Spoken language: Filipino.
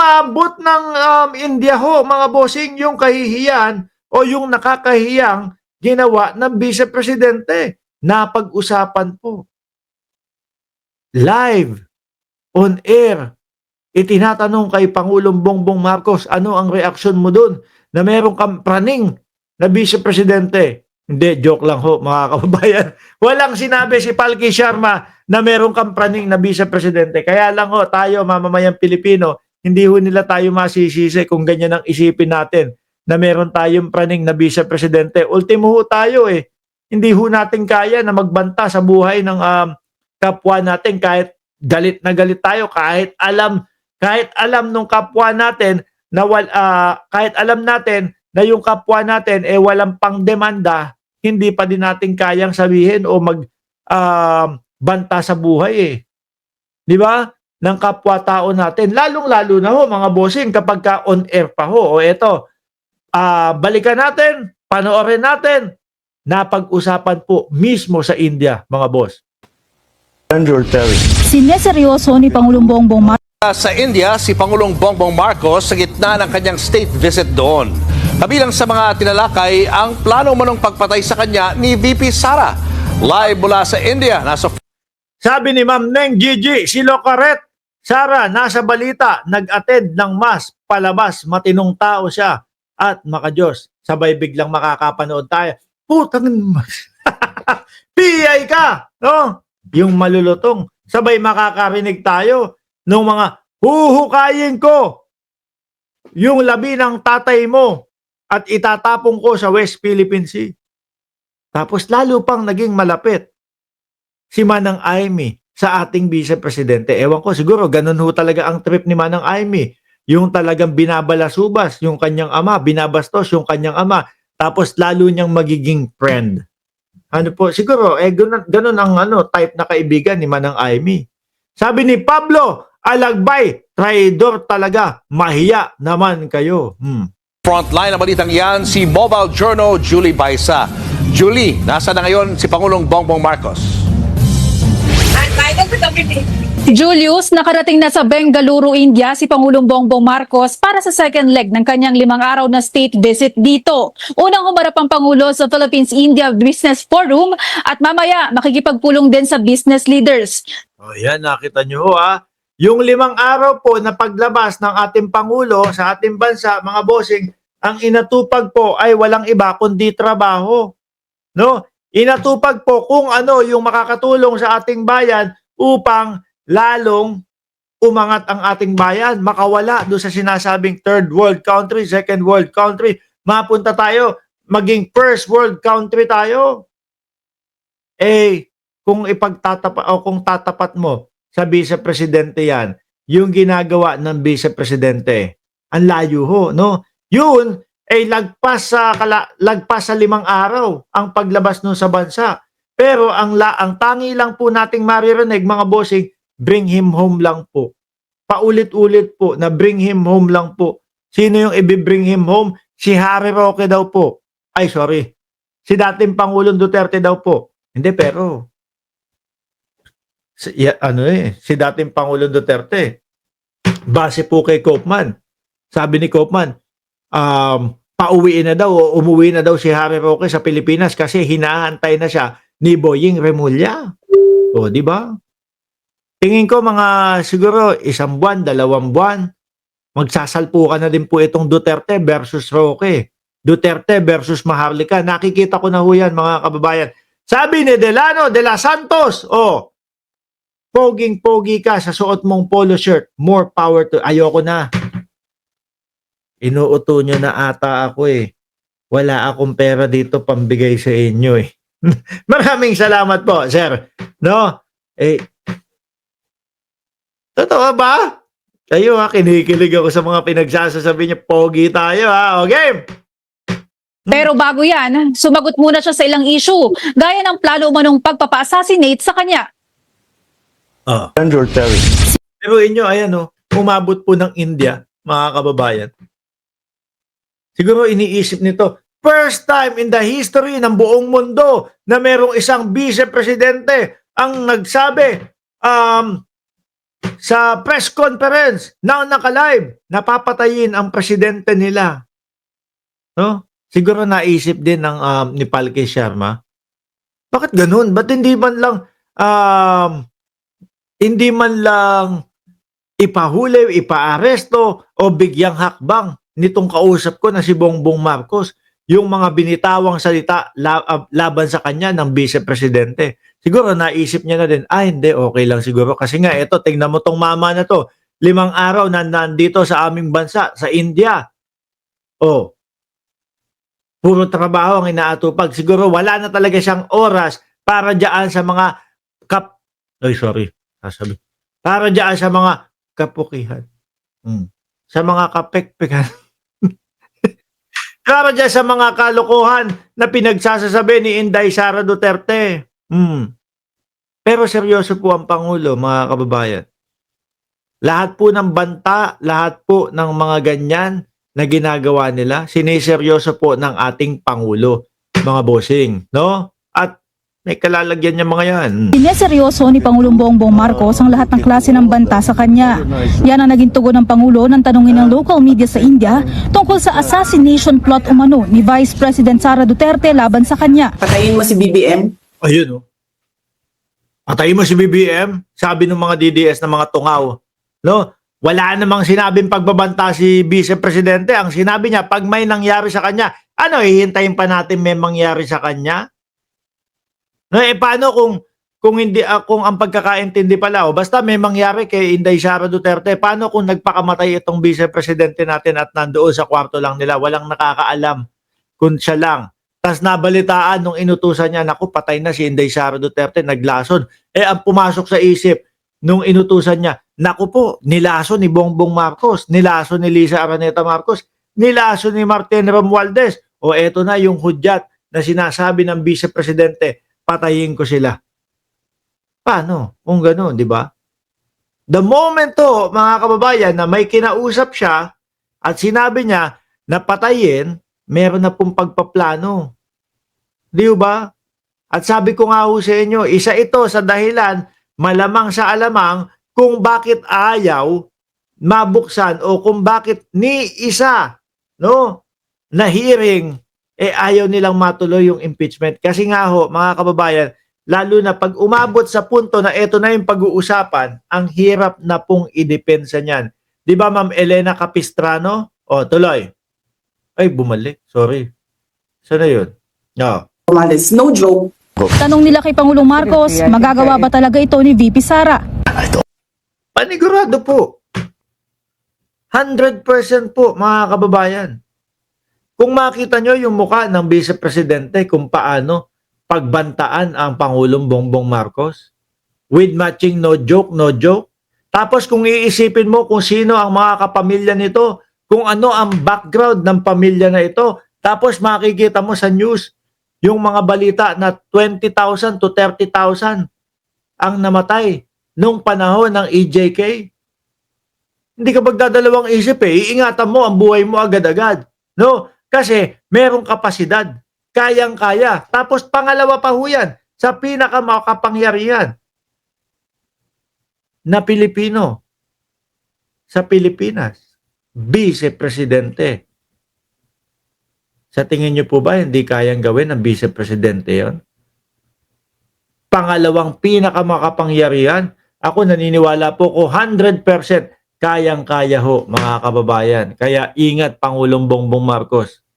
Umaabot ng India ho, mga bossing, yung kahihiyan o yung nakakahiyang ginawa ng Vice Presidente. Napag-usapan po. Live, on air, itinatanong kay Pangulong Bongbong Marcos, ano ang reaksyon mo dun na merong kampraning na Vice Presidente? Hindi, joke lang ho, mga kababayan. Walang sinabi si Palki Sharma na merong kampraning na Vice Presidente. Kaya lang ho, tayo, mamamayang Pilipino, hindi ho nila tayo masisisi kung ganyan ang isipin natin na meron tayong praning na Vice Presidente. Ultimo ho tayo eh. Hindi ho natin kaya na magbanta sa buhay ng kapwa natin kahit galit na galit tayo, kahit alam nung kapwa natin na kahit alam natin na yung kapwa natin walang pangdemanda, hindi pa din natin kayang sabihin o banta sa buhay eh. 'Di ba? Ng kapwa-tao natin. Lalong-lalo na ho mga bossing kapag ka on air pa ho. O eto, balikan natin, panoorin natin. Napag-usapan po mismo sa India, mga boss. Sineseryoso ni Pangulong Bongbong Marcos Sa India, si Pangulong Bongbong Marcos sa gitna ng kanyang state visit doon. Kabilang sa mga tinalakay ang plano manong pagpatay sa kanya ni VP Sara. Live mula sa India, nasa... Sabi ni Ma'am Neng Gigi, si Locaret, Sara, nasa balita, nag-attend ng mass, palabas, matinong tao siya, at makajos, sabay biglang makakapanood tayo. Putang PI ka, no? Yung malulutong, sabay makakarinig tayo ng mga huhukayin ko yung labi ng tatay mo at itatapong ko sa West Philippine Sea. Tapos lalo pang naging malapit si Manang Aimee sa ating Vice Presidente. Ewan ko, siguro ganun ho talaga ang trip ni Manang Aimee. Yung talagang binabalasubas yung kanyang ama, binabastos yung kanyang ama, tapos lalo niyang magiging friend. Ano po, siguro, ganun ang type na kaibigan ni Manang Aimee. Sabi ni Pablo Alagbay, traidor talaga, mahiya naman kayo. Frontline na balitang yan, si Mobile Journal Julie Baisa. Julie, nasa na ngayon si Pangulong Bongbong Marcos? Julius, nakarating na sa Bengaluru, India si Pangulong Bongbong Marcos para sa second leg ng kanyang 5 araw na state visit dito. Unang humarap ang Pangulo sa Philippines-India Business Forum at mamaya makikipagpulong din sa business leaders. O yan, nakita nyo ho Yung 5 araw po na paglabas ng ating Pangulo sa ating bansa, mga bossing, ang inatupag po ay walang iba kundi trabaho. No? Inatupag po kung ano yung makakatulong sa ating bayan upang lalong umangat ang ating bayan, makawala doon sa sinasabing third world country, second world country, mapunta tayo, maging first world country tayo. Kung ipagtatapat o kung tatapat mo sa Vice Presidente yan, yung ginagawa ng Vice Presidente, ang layo ho, no? Yun, lagpas sa 5 araw ang paglabas nun sa bansa. Pero ang tangi lang po nating maririnig, mga bossing, bring him home lang po. Paulit-ulit po na bring him home lang po. Sino yung i-bring him home? Si Harry Roque daw po. Ay, sorry. Si dating Pangulong Duterte daw po. Hindi, pero si dating Pangulong Duterte, base po kay Koopman. Sabi ni Koopman, pauwiin na daw o umuwi na daw si Harry Roque sa Pilipinas kasi hinahantay na siya ni Boying Remulla. O, di ba? Tingin ko mga siguro 1 buwan, 2 buwan, magsasalpukan na din po itong Duterte versus Roque. Duterte versus Maharlika. Nakikita ko na ho yan, mga kababayan. Sabi ni Delano de la Santos, poging-pogi ka sa suot mong polo shirt. More power to... Ayoko na. Inuuto nyo na ata ako eh. Wala akong pera dito pambigay sa inyo eh. Maraming salamat po, sir. No? Totoo ba? Kayo kinikilig ako sa mga pinagsasasabi niyo, pogi tayo okay? Pero bago yan, sumagot muna siya sa ilang issue, gaya ng plano umanong pagpapa-assassinate sa kanya. Pero inyo, ayan umabot po ng India, mga kababayan. Siguro iniisip nito, first time in the history ng buong mundo na merong isang vice presidente ang nagsabi, sa press conference na naka-live, napapatayin ang presidente nila. No? Siguro naisip din ng ni Palke Sharma. Bakit ganun? Ba't hindi man lang ipahuli, ipaaresto o bigyang hakbang nitong kausap ko na si Bongbong Marcos yung mga binitawang salita laban sa kanya ng Vice Presidente. Siguro naisip niya na din, hindi, okay lang siguro. Kasi nga, eto, tingnan mo tong mama na to. 5 araw na nandito sa aming bansa, sa India. Oh, puro trabaho ang inaatupag. Siguro wala na talaga siyang oras para diyan sa mga para diyan sa mga kapukihan. Sa mga kapekpekan. Para diyan sa mga kalokohan na pinagsasasabi ni Inday Sara Duterte. Pero seryoso po ang Pangulo, mga kababayan. Lahat po ng banta, lahat po ng mga ganyan na ginagawa nila, siniseryoso po ng ating Pangulo, mga bossing, no? At may kalalagyan niya mga yan. Sineseryoso ni Pangulong Bongbong Marcos ang lahat ng klase ng banta sa kanya. Yan ang naging tugon ng Pangulo nang tanungin ng local media sa India tungkol sa assassination plot umano ni Vice President Sara Duterte laban sa kanya. Patayin mo si BBM? Ayun, oh. Patayin mo si BBM, sabi ng mga DDS na mga tungaw. No? Wala namang sinabing pagbabanta si Vice Presidente. Ang sinabi niya, pag may nangyari sa kanya, hihintayin pa natin may mangyari sa kanya? No, paano kung hindi kung ang pagkakaintindi pala basta may mangyari kay Inday Sara Duterte, paano kung nagpakamatay itong Vice Presidente natin at nandoon sa kwarto lang nila, walang nakakaalam kung siya lang. Tas nabalitaan nung inutusan niya, naku, patay na si Inday Sara Duterte, naglason. Ang pumasok sa isip nung inutusan niya, naku po, nilason ni Bongbong Marcos, nilason ni Lisa Araneta Marcos, nilason ni Martin Romualdez. Eto na yung hudyat na sinasabi ng Vice Presidente, patayin ko sila. Paano? Kung gano'n, di ba? The moment to, mga kababayan, na may kinausap siya at sinabi niya na patayin, meron na pong pagpaplano. Di ba? At sabi ko nga ho sa inyo, isa ito sa dahilan, malamang sa alamang, kung bakit ayaw mabuksan o kung bakit ni isa, no, na hearing, ayaw nilang matuloy yung impeachment. Kasi nga ho, mga kababayan, lalo na pag umabot sa punto na eto na yung pag-uusapan, ang hirap na pong idepensa niyan. Di ba, Ma'am Elena Capistrano? Tuloy. Ay, bumalik. Sorry. Saan na yun? Romales, no joke. Tanong nila kay Pangulong Marcos, magagawa ba talaga ito ni VP Sara? Panigurado po. 100% po, mga kababayan. Kung makita nyo yung mukha ng Vice Presidente kung paano pagbantaan ang Pangulong Bongbong Marcos with matching no joke. Tapos kung iisipin mo kung sino ang mga kapamilya nito, kung ano ang background ng pamilya na ito, tapos makikita mo sa news yung mga balita na 20,000 to 30,000 ang namatay nung panahon ng EJK. Hindi ka magdadalawang isip iingatan mo ang buhay mo agad-agad. No? Kasi merong kapasidad, kayang-kaya. Tapos pangalawa pa ho yan, sa pinakamakapangyarihan na Pilipino sa Pilipinas, Vice Presidente. Sa tingin niyo po ba hindi kayang gawin ng Vice Presidente yon? Pangalawang pinakamakapangyarihan, ako naniniwala po ko 100% kayang-kaya ho, mga kababayan. Kaya ingat, Pangulong Bongbong Marcos.